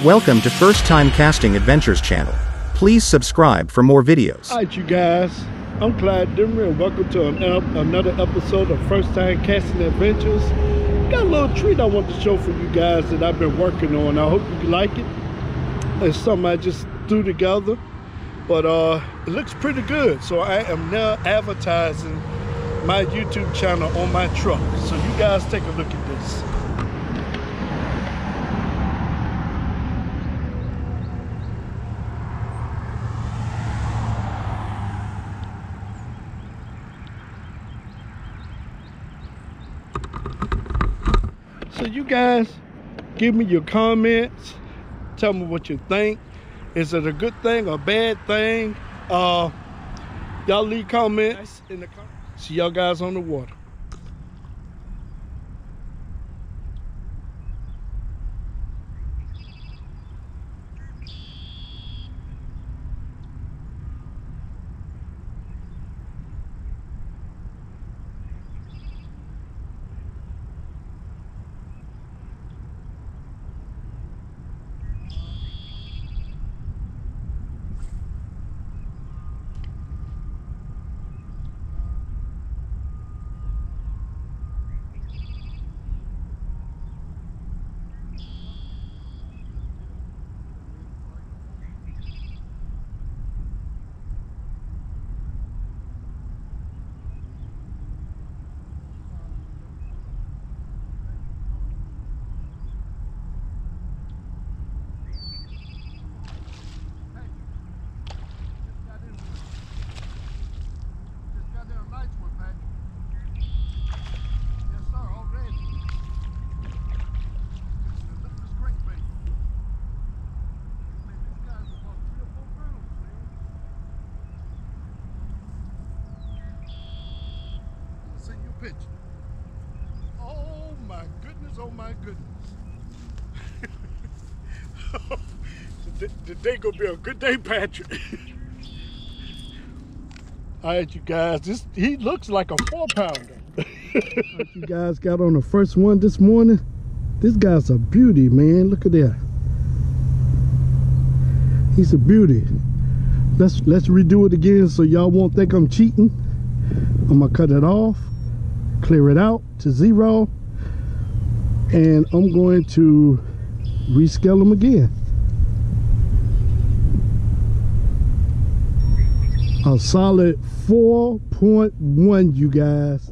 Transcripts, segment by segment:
Welcome to First Time Casting Adventures channel. Please subscribe for more videos. Alright you guys, I'm Clyde Dimmer and welcome to another episode of First Time Casting Adventures. Got a little treat I want to show for you guys that I've been working on. I hope you like it. It's something I just threw together, but it looks pretty good. So I am now advertising my YouTube channel on my truck. So you guys take a look at this. So you guys give me your comments, tell me what you think. Is it a good thing or bad thing? Y'all leave comments in the comments. See y'all guys on the water. Picture. Oh my goodness, oh my goodness. Today gonna be a good day, Patrick. All right, you guys, he looks like a 4-pounder. You guys got on the first one this morning. This guy's a beauty, man. Look at that. He's a beauty. Let's redo it again so y'all won't think I'm cheating. I'm gonna cut it off, clear it out to 0, and I'm going to rescale them again. A solid 4.1, you guys.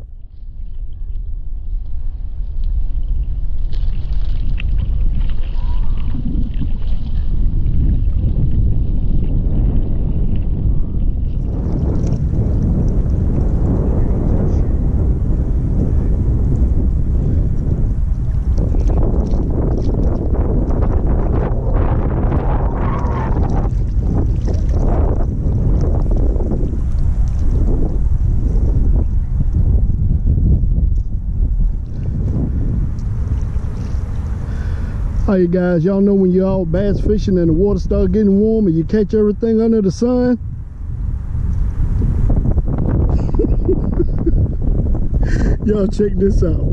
All right, you guys, y'all know when you're out bass fishing and the water starts getting warm and you catch everything under the sun? Y'all check this out.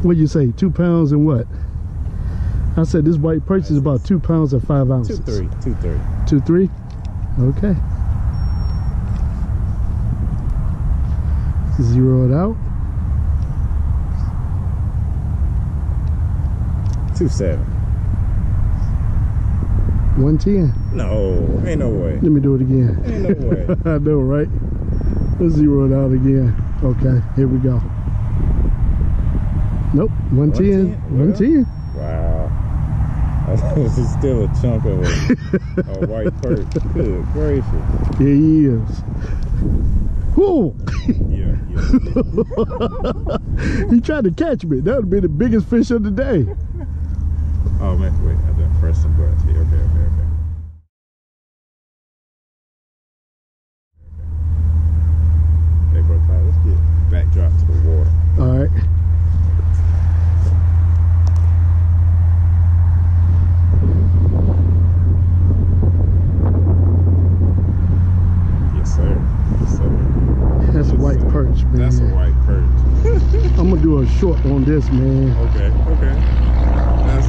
What'd you say, 2 pounds and what? I said this white perch is about 2 pounds and 5 ounces. 2.3. 2.3? Okay. Zero it out. 2.7. 110. No, ain't no way. Let me do it again. Ain't no way. I know, right? Let's zero it out again. Okay, here we go. Nope, 110. 110. Wow. This is still a chunk of a white perch. Good gracious. Here he is. Whoa! Yeah. He tried to catch me. That would be the biggest fish of the day. Oh man, wait, I done pressed some buttons here. Okay. Okay, bro, Ty, let's get backdrop to the water. All right. Yes, sir. That's a white perch, man. That's a white perch. I'm gonna do a short on this, man. Okay. That's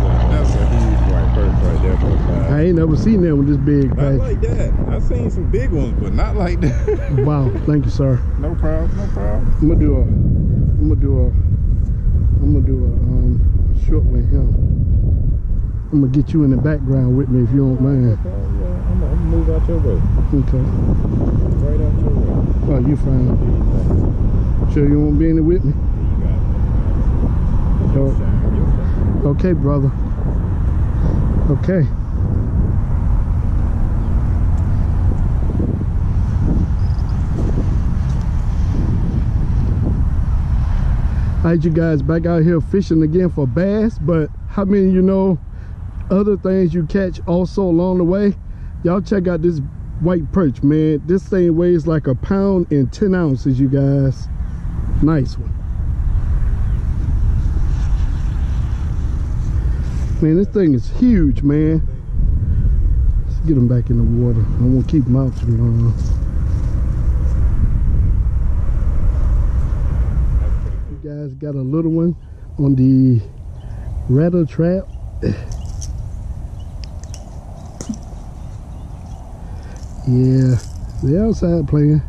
a huge white perch right there for the bass. I ain't never seen that one this big. Not like that. I've seen some big ones, but not like that. Wow, thank you, sir. No problem. I'm gonna do a short with him. I'm gonna get you in the background with me if you don't mind. Okay, yeah, I'm gonna move out your way. Okay. Right out your way. Oh, you fine. Sure you won't be in it with me? You got it. Okay, brother. Okay. Alright, you guys, back out here fishing again for bass, but how many of you know other things you catch also along the way? Y'all check out this white perch, man. This thing weighs like 1 pound and 10 ounces, you guys. Nice one. Man, this thing is huge, man. Let's get him back in the water. I won't keep him out too long. You guys got a little one on the rattle trap. Yeah, they're outside playing.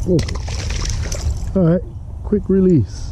Oh. All right, quick release.